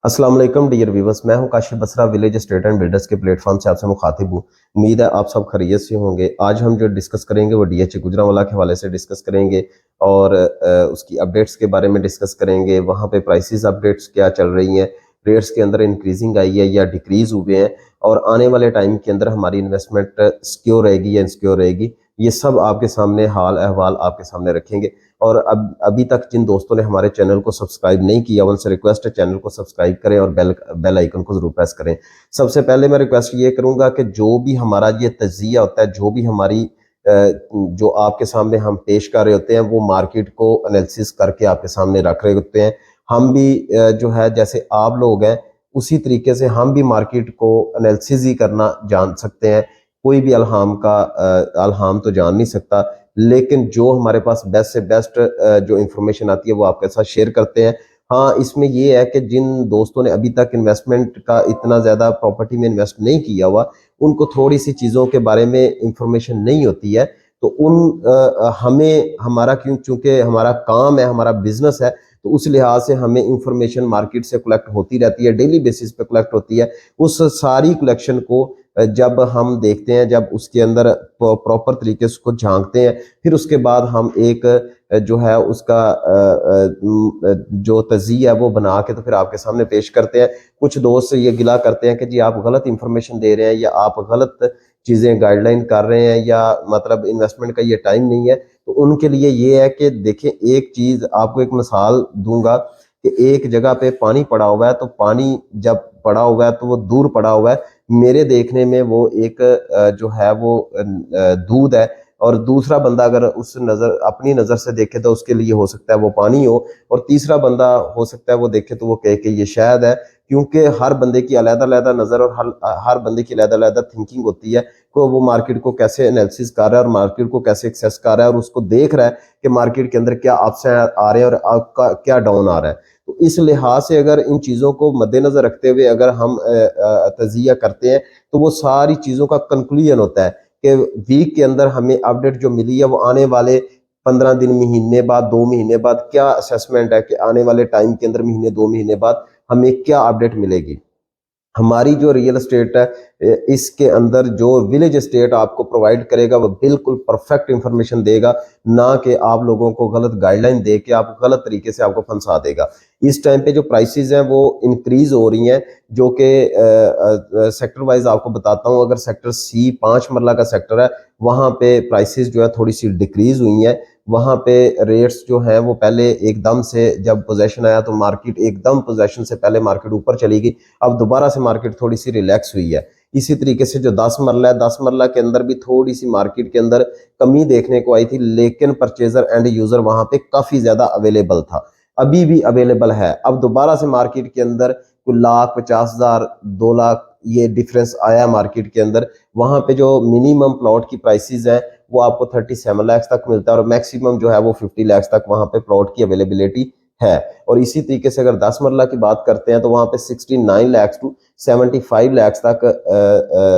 अस्सलाम वालेकुम dear viewers, मैं हूं Kashif Basra village estate and builders के प्लेटफॉर्म से आपसे मुखातिब हूं। उम्मीद है आप सब खैरियत से होंगे। आज हम जो डिस्कस करेंगे वो डीएचए गुजरांवाला के हवाले से डिस्कस करेंगे और उसकी अपडेट्स के बारे में डिस्कस करेंगे। वहां पे प्राइसेस अपडेट्स क्या चल रही हैं, रेट्स के अंदर इंक्रीजिंग आई है या डिक्रीज हुए हैं, और आने वाले टाइम के अंदर हमारी इन्वेस्टमेंट सिक्योर रहेगी या इनसिक्योर रहेगी, ये सब आपके सामने हाल अहवाल आपके सामने रखेंगे। और अब अभी तक जिन दोस्तों ने हमारे चैनल को सब्सक्राइब नहीं किया उनसे रिक्वेस्ट है चैनल को सब्सक्राइब करें और बेल आइकन को जरूर प्रेस करें। सबसे पहले मैं रिक्वेस्ट ये करूंगा कि जो भी हमारा ये तजिया होता है, जो भी हमारी जो आपके सामने हम पेश कर रहे होते हैं, वो मार्केट को एनालिसिस करके आपके सामने रख रहे होते हैं। हम भी जो है जैसे आप लोग हैं उसी तरीके से हम भी मार्केट को एनालिसिस ही करना जान सकते हैं। कोई भी अल्हाम तो जान नहीं सकता, लेकिन जो हमारे पास बेस्ट से बेस्ट जो इंफॉर्मेशन आती है वो आपके साथ शेयर करते हैं। हाँ, इसमें ये है कि जिन दोस्तों ने अभी तक इन्वेस्टमेंट का इतना ज़्यादा प्रॉपर्टी में इन्वेस्ट नहीं किया हुआ, उनको थोड़ी सी चीज़ों के बारे में इंफॉर्मेशन नहीं होती है। तो हमें हमारा चूंकि हमारा काम है, हमारा बिजनेस है, तो उस लिहाज से हमें इंफॉर्मेशन मार्केट से कलेक्ट होती रहती है, डेली बेसिस पे कलेक्ट होती है। उस सारी कलेक्शन को जब हम देखते हैं, जब उसके अंदर प्रॉपर तरीके से उसको झांकते हैं, फिर उसके बाद हम एक जो है उसका जो तज़िया है वो बना के तो फिर आपके सामने पेश करते हैं। कुछ दोस्त ये गिला करते हैं कि जी आप गलत इंफॉर्मेशन दे रहे हैं या आप गलत चीज़ें गाइडलाइन कर रहे हैं, या मतलब इन्वेस्टमेंट का ये टाइम नहीं है। तो उनके लिए ये है कि देखें, एक चीज़ आपको एक मिसाल दूंगा कि एक जगह पे पानी पड़ा हुआ है, तो पानी जब पड़ा हुआ है तो वो दूर पड़ा हुआ है। मेरे देखने में वो एक जो है वो दूध है, और दूसरा बंदा अगर उस नजर अपनी नजर से देखे तो उसके लिए हो सकता है वो पानी हो, और तीसरा बंदा हो सकता है वो देखे तो वो कहे कि ये शहद है। क्योंकि हर बंदे की अलग-अलग नजर और हर बंदे की अलग-अलग थिंकिंग होती है। तो वो मार्केट को कैसे एनालिसिस कर रहा है और मार्केट को कैसे एक्सेस कर रहा है और उसको देख रहा है कि मार्केट के अंदर क्या अप्स आ रहे हैं और आपका क्या डाउन आ रहा है। तो इस लिहाज से अगर इन चीज़ों को मद्देनजर रखते हुए अगर हम तजिया करते हैं, तो वो सारी चीज़ों का कंक्लूजन होता है कि वीक के अंदर हमें अपडेट जो मिली है वो आने वाले 15 दिन, महीने बाद, 2 महीने बाद क्या असेसमेंट है कि आने वाले टाइम के अंदर महीने 2 महीने बाद हमें क्या अपडेट मिलेगी। हमारी जो रियल एस्टेट है, इसके अंदर जो विलेज एस्टेट आपको प्रोवाइड करेगा वो बिल्कुल परफेक्ट इंफॉर्मेशन देगा, ना कि आप लोगों को गलत गाइडलाइन दे के आप गलत तरीके से आपको फंसा देगा। इस टाइम पे जो प्राइसेस हैं वो इंक्रीज हो रही हैं, जो कि सेक्टर वाइज आपको बताता हूँ। अगर सेक्टर सी 5 मरला का सेक्टर है, वहाँ पे प्राइसेस जो है थोड़ी सी डिक्रीज हुई हैं। वहाँ पे रेट्स जो हैं वो पहले एकदम से जब पोजेशन आया तो मार्केट एकदम पोजेशन से पहले मार्केट ऊपर चली गई, अब दोबारा से मार्केट थोड़ी सी रिलैक्स हुई है। इसी तरीके से जो 10 मरला है, 10 मरला के अंदर भी थोड़ी सी मार्केट के अंदर कमी देखने को आई थी, लेकिन परचेजर एंड यूजर वहां पे काफी ज्यादा अवेलेबल था, अभी भी अवेलेबल है। अब दोबारा से मार्केट के अंदर कोई 1,50,000 2 लाख ये डिफरेंस आया मार्केट के अंदर। वहां पे जो मिनिमम प्लॉट की प्राइसेस है वो आपको 37 लाख तक मिलता है, और मैक्सिमम जो है वो 50 लाख तक वहां पे प्लॉट की अवेलेबिलिटी है। और इसी तरीके से अगर 10 मरला की बात करते हैं तो वहां पे 69 लाख टू 75 लाख तक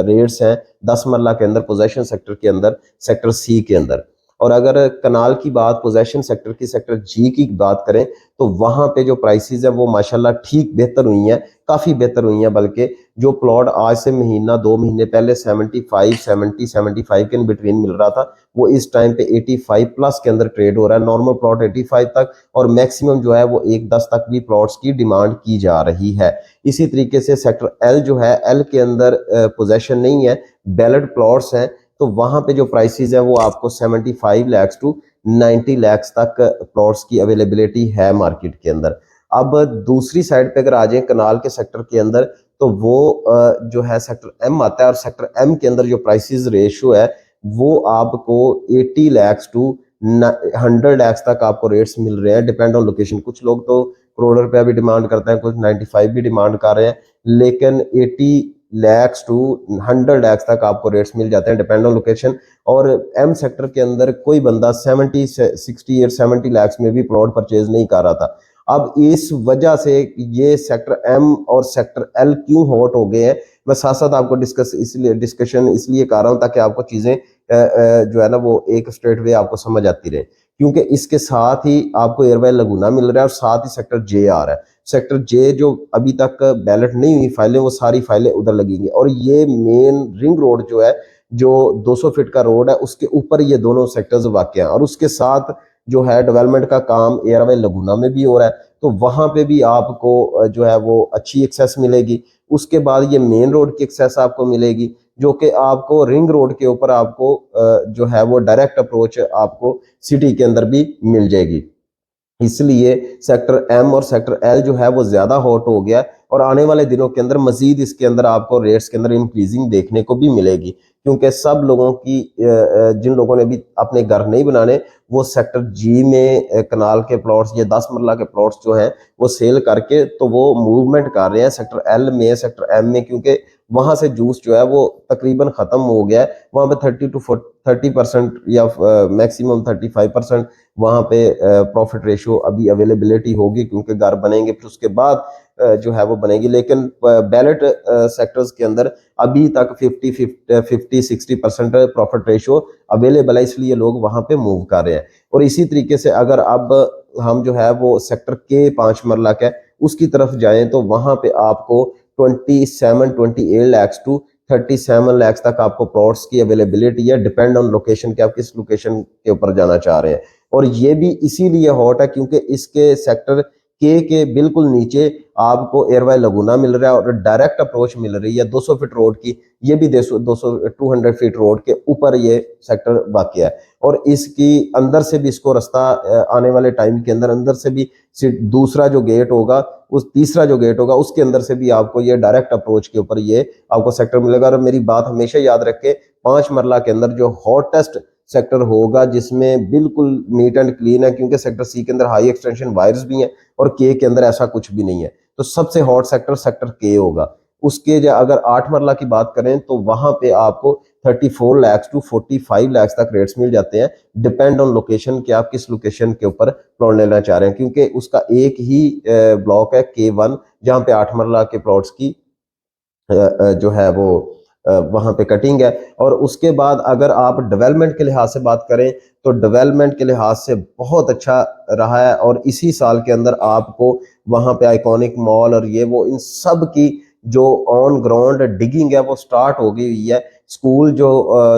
रेट्स हैं 10 मरला के अंदर, पोजेशन सेक्टर के अंदर, सेक्टर सी के अंदर। और अगर कनाल की बात, पोजेशन सेक्टर की, सेक्टर जी की बात करें, तो वहां पे जो प्राइसेस है वो माशाल्लाह ठीक बेहतर हुई हैं, काफी बेहतर हुई हैं। बल्कि जो प्लॉट आज से महीना 2 महीने पहले 75 के बिटवीन मिल रहा था, वो इस टाइम पे 85 प्लस के अंदर ट्रेड हो रहा है। नॉर्मल प्लॉट 85 तक, और मैक्सिमम जो है वो 110 तक भी प्लॉट्स की डिमांड की जा रही है। इसी तरीके से सेक्टर एल जो है, एल के अंदर पोजेशन नहीं है, बैलेट प्लॉट्स हैं, तो वहां पे जो प्राइसेस है वो आपको 75 लाख टू 90 लाख तक प्लॉट्स की अवेलेबिलिटी है मार्केट के अंदर। अब दूसरी साइड पे अगर आ जाए कनाल के सेक्टर के अंदर, तो वो जो है सेक्टर एम आता है, और सेक्टर एम के अंदर जो प्राइसेस रेशियो है वो आपको 80 लाख टू 100 लाख तक आपको रेट्स मिल रहे हैं, डिपेंड ऑन लोकेशन। कुछ लोग तो करोड़ रुपया भी डिमांड करते हैं, कुछ 95 भी डिमांड कर रहे हैं, लेकिन 80 लैक्स टू 100 लैक्स तक आपको रेट्स मिल जाते हैं, डिपेंड ऑन लोकेशन। और एम सेक्टर के अंदर कोई बंदा 60 या 70 लैक्स में भी प्लॉट परचेज नहीं कर रहा था। अब इस वजह से ये सेक्टर एम और सेक्टर एल क्यों हॉट हो गए हैं, मैं साथ साथ आपको डिस्कशन इसलिए कर रहा हूं ताकि आपको चीजें जो है ना वो एक स्ट्रेट वे आपको समझ आती रहे। क्योंकि इसके साथ ही आपको एयरवेल लगूना मिल रहा है और साथ ही सेक्टर जे आ रहा है। सेक्टर जे जो अभी तक बैलेट नहीं हुई फाइलें, वो सारी फाइलें उधर लगेंगी। और ये मेन रिंग रोड जो है, जो 200 फीट का रोड है, उसके ऊपर ये दोनों सेक्टर्स वाक़ हैं। और उसके साथ जो है डेवलपमेंट का काम एयरवे लगुना में भी हो रहा है, तो वहां पे भी आपको जो है वो अच्छी एक्सेस मिलेगी। उसके बाद ये मेन रोड की एक्सेस आपको मिलेगी, जो कि आपको रिंग रोड के ऊपर आपको जो है वो डायरेक्ट अप्रोच आपको सिटी के अंदर भी मिल जाएगी। इसलिए सेक्टर एम और सेक्टर एल जो है वो ज्यादा हॉट हो गया, और आने वाले दिनों के अंदर मजीद इसके अंदर आपको रेट्स के अंदर इंक्रीजिंग देखने को भी मिलेगी, क्योंकि सब लोगों की जिन लोगों ने भी अपने घर नहीं बनाने, वो सेक्टर जी में कनाल के प्लॉट्स या 10 मरला के प्लॉट्स जो हैं वो सेल करके तो वो मूवमेंट कर रहे हैं सेक्टर एल में, सेक्टर एम में, क्योंकि वहां से जूस जो है वो तकरीबन खत्म हो गया है। वहां पे 30% या मैक्सिमम 35% वहां पे प्रॉफिट रेशियो अभी अवेलेबिलिटी होगी, क्योंकि घर बनेंगे फिर उसके बाद जो है वो बनेगी। लेकिन बैलेट सेक्टर्स के अंदर अभी तक 50-60% प्रॉफिट रेशियो अवेलेबल है, इसलिए लोग वहां पे मूव कर रहे हैं। और इसी तरीके से अगर अब हम जो है वो सेक्टर के 5 मरला का उसकी तरफ जाएं, तो वहां पे आपको 28 लाख टू 37 लाख तक आपको प्लॉट्स की अवेलेबिलिटी है, डिपेंड ऑन लोकेशन के आप किस लोकेशन के ऊपर जाना चाह रहे हैं। और ये भी इसीलिए हॉट है क्योंकि इसके सेक्टर के बिल्कुल नीचे आपको एयरवाई लगुना मिल रहा है, और डायरेक्ट अप्रोच मिल रही है 200 फीट रोड की। ये भी 200 फीट रोड के ऊपर ये सेक्टर वाक़ है। और इसकी अंदर से भी इसको रास्ता आने वाले टाइम के अंदर अंदर से भी दूसरा जो गेट होगा, उस तीसरा जो गेट होगा, उसके अंदर से भी आपको ये डायरेक्ट अप्रोच के ऊपर ये आपको सेक्टर मिलेगा। और मेरी बात हमेशा याद रखे, 5 मरला के अंदर जो हॉटेस्ट सेक्टर होगा, जिसमें बिल्कुल नीट एंड क्लीन है, क्योंकि सेक्टर सी के अंदर हाई एक्सटेंशन वायर्स भी हैं और के अंदर ऐसा कुछ भी नहीं है, तो सबसे हॉट सेक्टर सेक्टर के होगा। उसके अगर 8 मरला की बात करें, तो वहां पे आपको 34 लाख टू 45 लाख तक रेट्स मिल जाते हैं, डिपेंड ऑन लोकेशन कि आप किस लोकेशन के ऊपर प्लॉट लेना चाह रहे हैं, क्योंकि उसका एक ही ब्लॉक है K1, जहां पे 8 मरला के प्लॉट्स की जो है वो वहां पे कटिंग है। और उसके बाद अगर आप डेवलपमेंट के लिहाज से बात करें, तो डेवलपमेंट के लिहाज से बहुत अच्छा रहा है। और इसी साल के अंदर आपको वहां पे आइकॉनिक मॉल और ये वो इन सब की जो ऑन ग्राउंड डिगिंग है वो स्टार्ट हो गई हुई है। स्कूल जो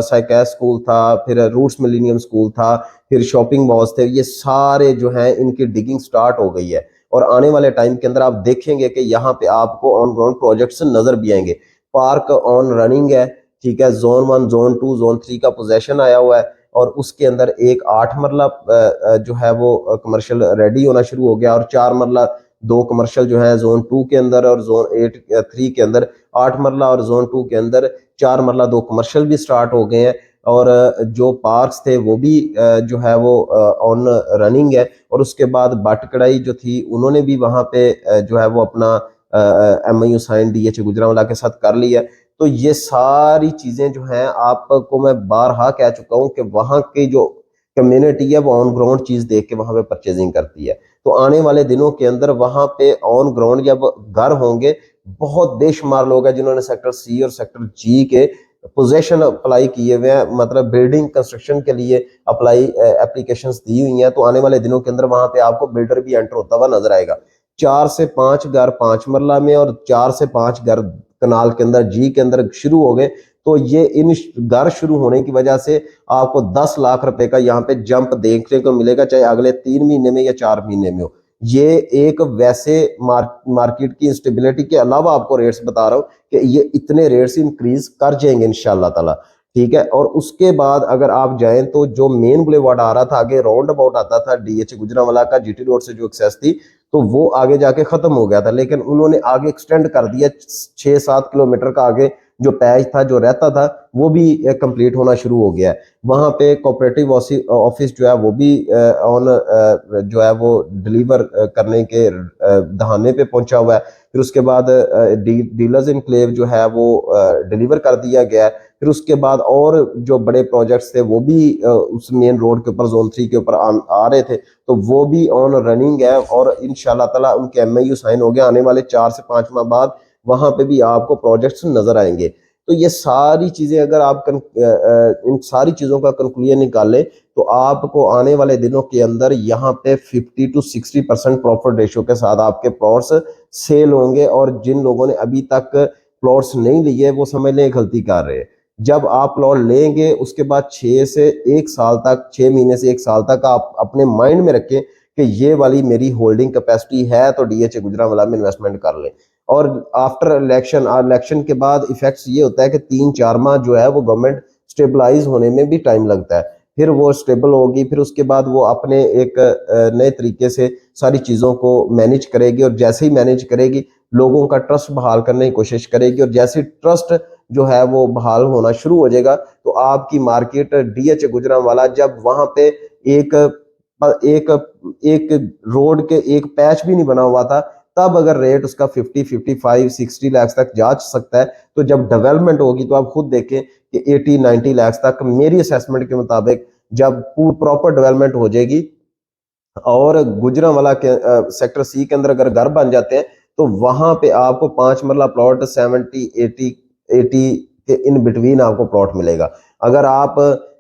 साइकेस स्कूल था, फिर रूट्स मिलेनियम स्कूल था, फिर शॉपिंग मॉल्स थे, ये सारे जो हैं इनकी डिगिंग स्टार्ट हो गई है। और आने वाले टाइम के अंदर आप देखेंगे कि यहाँ पे आपको ऑन ग्राउंड प्रोजेक्ट्स नजर भी आएंगे। पार्क ऑन रनिंग है, ठीक है, जोन 1 जोन 2 जोन 3 का पोजेशन आया हुआ है। और उसके अंदर एक 8 मरला जो है वो कमर्शियल रेडी होना शुरू हो गया, और 4 मरला 2 कमर्शियल जो है जोन 2 के अंदर, और जोन 3 के अंदर 8 मरला, और जोन 2 के अंदर 4 मरला 2 कमर्शियल भी स्टार्ट हो गए हैं। और जो पार्क्स थे वो भी जो है वो ऑन रनिंग है। और उसके बाद बाटकड़ाई जो थी, उन्होंने भी वहां पे जो है वो अपना MOU साइन DH गुजरांवाला के साथ कर लिया। तो ये सारी चीजें जो हैं, आपको मैं बारहा कह चुका हूं कि वहां की जो कम्युनिटी है वो ऑन ग्राउंड चीज देख के वहां पे परचेजिंग करती है। तो आने वाले दिनों के अंदर वहां पे ऑन ग्राउंड जब घर होंगे, बहुत बेशुमार लोग हैं जिन्होंने सेक्टर सी और सेक्टर जी के पोजेशन अप्लाई किए हुए हैं, मतलब बिल्डिंग कंस्ट्रक्शन के लिए अप्लाई एप्लीकेशंस दी हुई हैं। तो आने वाले दिनों के अंदर वहां पे आपको बिल्डर भी एंटर होता हुआ नजर आएगा। 4 से 5 घर 5 मरला में, और 4 से 5 घर कनाल के अंदर जी के अंदर शुरू हो गए। तो ये इन घर शुरू होने की वजह से आपको 10 लाख रुपए का यहाँ पे जंप देखने को मिलेगा, चाहे अगले 3 महीने में या 4 महीने में हो। ये एक वैसे मार्केट की इंस्टेबिलिटी के अलावा आपको रेट्स बता रहा हूँ कि ये इतने रेट्स इंक्रीज कर जाएंगे इंशाल्लाह ताला, ठीक है। और उसके बाद अगर आप जाएं, तो जो मेन बुलेवार्ड आ रहा था, आगे राउंड अबाउट आता था DH गुजरांवाला का, GT रोड से जो एक्सेस थी, तो वो आगे जाके खत्म हो गया था। लेकिन उन्होंने आगे एक्सटेंड कर दिया, 6-7 किलोमीटर का आगे जो पैच था, जो रहता था, वो भी कंप्लीट होना शुरू हो गया है। वहां पे कोऑपरेटिव ऑफिस जो है वो भी ऑन जो है वो डिलीवर करने के दहाने पे पहुंचा हुआ है। फिर उसके बाद डीलर्स इनक्लेव जो है वो डिलीवर कर दिया गया है। फिर उसके बाद और जो बड़े प्रोजेक्ट्स थे वो भी उस मेन रोड के ऊपर जोन 3 के ऊपर आ रहे थे, तो वो भी ऑन रनिंग है। और इंशाल्लाह ताला उनके MOU साइन हो गए, आने वाले 4 से 5 माह बाद वहां पे भी आपको प्रोजेक्ट्स नजर आएंगे। तो ये सारी चीजें अगर आप इन सारी चीजों का कंक्लूजन निकालें, तो आपको आने वाले दिनों के अंदर यहाँ पे 50 to 60% प्रॉफिट रेशियो के साथ आपके प्लॉट्स सेल होंगे। और जिन लोगों ने अभी तक प्लॉट्स नहीं लिए वो समझ लें गलती कर रहे हैं। जब आप प्लॉट लेंगे उसके बाद 6 से 1 साल तक, 6 महीने से 1 साल तक आप अपने माइंड में रखें कि ये वाली मेरी होल्डिंग कैपेसिटी है तो डीएचए गुजरांवाला में इन्वेस्टमेंट कर लें। और आफ्टर इलेक्शन के बाद इफेक्ट्स ये होता है कि 3-4 माह जो है वो गवर्नमेंट स्टेबलाइज होने में भी टाइम लगता है। फिर वो स्टेबल होगी, फिर उसके बाद वो अपने एक नए तरीके से सारी चीज़ों को मैनेज करेगी। और जैसे ही मैनेज करेगी लोगों का ट्रस्ट बहाल करने की कोशिश करेगी। और जैसे ट्रस्ट जो है वो बहाल होना शुरू हो जाएगा तो आपकी मार्केट डीएचए गुजरांवाला जब वहां पे एक एक एक रोड के एक पैच भी नहीं बना हुआ था तब अगर रेट उसका 50, 55, 60 लाख तक जा सकता है, तो जब डेवलपमेंट होगी तो आप खुद देखें कि 80, 90 लाख तक मेरी असेसमेंट के मुताबिक जब प्रॉपर डेवलपमेंट हो जाएगी और गुजरांवाला के सेक्टर सी के अंदर अगर घर बन जाते हैं तो वहां पे आपको 5 मरला प्लॉट 70, 80 के इन बिटवीन आपको प्लॉट मिलेगा। अगर आप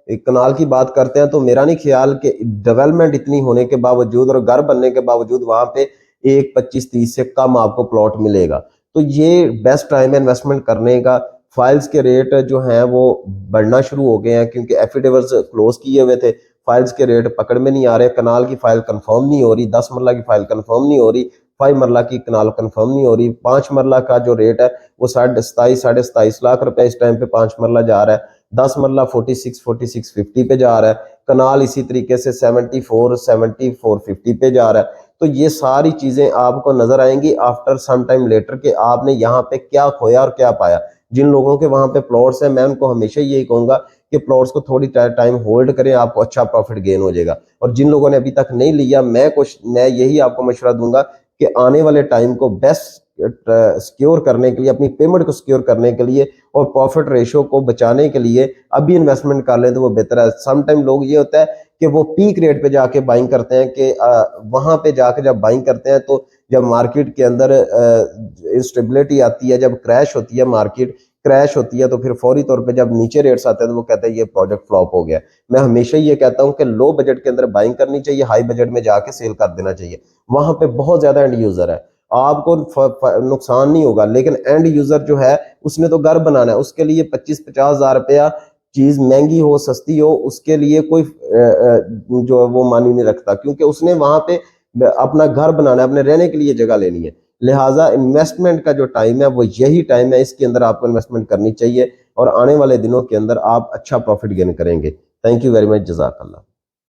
कनाल की बात करते हैं तो मेरा नहीं ख्याल कि डेवलपमेंट इतनी होने के बावजूद और घर बनने के बावजूद वहां पे 1, 25, 30 से कम आपको प्लॉट मिलेगा। तो ये बेस्ट टाइम है इन्वेस्टमेंट करने का। फाइल्स के रेट जो हैं वो बढ़ना शुरू हो गए हैं क्योंकि एफिडेविट्स क्लोज किए हुए थे। फाइल्स के रेट पकड़ में नहीं आ रहे। कनाल की फाइल कंफर्म नहीं हो रही, 10 मरला की फाइल कंफर्म नहीं हो रही, 5 मरला की कनाल कंफर्म नहीं हो रही। 5 मरला का जो रेट है वो 27, 27.5 लाख रुपए इस टाइम पे 5 मरला जा रहा है। 10 मरला 46, 4650 पे जा रहा है। कनाल इसी तरीके से 74, 7450 पे जा रहा है। तो ये सारी चीजें आपको नजर आएंगी आफ्टर सम टाइम लेटर के आपने यहाँ पे क्या खोया और क्या पाया। जिन लोगों के वहां पे प्लॉट्स हैं मैं उनको हमेशा यही कहूंगा कि प्लॉट्स को थोड़ी टाइम होल्ड करें, आपको अच्छा प्रॉफिट गेन हो जाएगा। और जिन लोगों ने अभी तक नहीं लिया मैं यही आपको मशवरा दूंगा कि आने वाले टाइम को बेस्ट सिक्योर करने के लिए, अपनी पेमेंट को सिक्योर करने के लिए और प्रॉफिट रेशियो को बचाने के लिए अभी इन्वेस्टमेंट कर लें तो वो बेहतर है। सम टाइम लोग ये होता है कि वो पीक रेट पे जाके बाइंग करते हैं कि वहां पे जाके जब बाइंग करते हैं तो जब मार्केट के अंदर इंस्टेबिलिटी आती है, जब क्रैश होती है, मार्केट क्रैश होती है तो फिर फौरी तौर पे जब नीचे रेट्स आते हैं तो वो कहते हैं ये प्रोजेक्ट फ्लॉप हो गया। मैं हमेशा ये कहता हूं कि लो बजट के अंदर बाइंग करनी चाहिए, हाई बजट में जाके सेल कर देना चाहिए। वहां पे बहुत ज्यादा एंड यूजर है, आपको नुकसान नहीं होगा, लेकिन एंड यूजर जो है उसने तो घर बनाना है, उसके लिए 25-50 हजार रुपया चीज महंगी हो सस्ती हो उसके लिए कोई जो वो मानी नहीं रखता, क्योंकि उसने वहां पे अपना घर बनाना है, अपने रहने के लिए जगह लेनी है। लिहाजा इन्वेस्टमेंट का जो टाइम है वो यही टाइम है, इसके अंदर आपको इन्वेस्टमेंट करनी चाहिए और आने वाले दिनों के अंदर आप अच्छा प्रॉफिट गेन करेंगे। थैंक यू वेरी मच, जज़ाकल्लाह।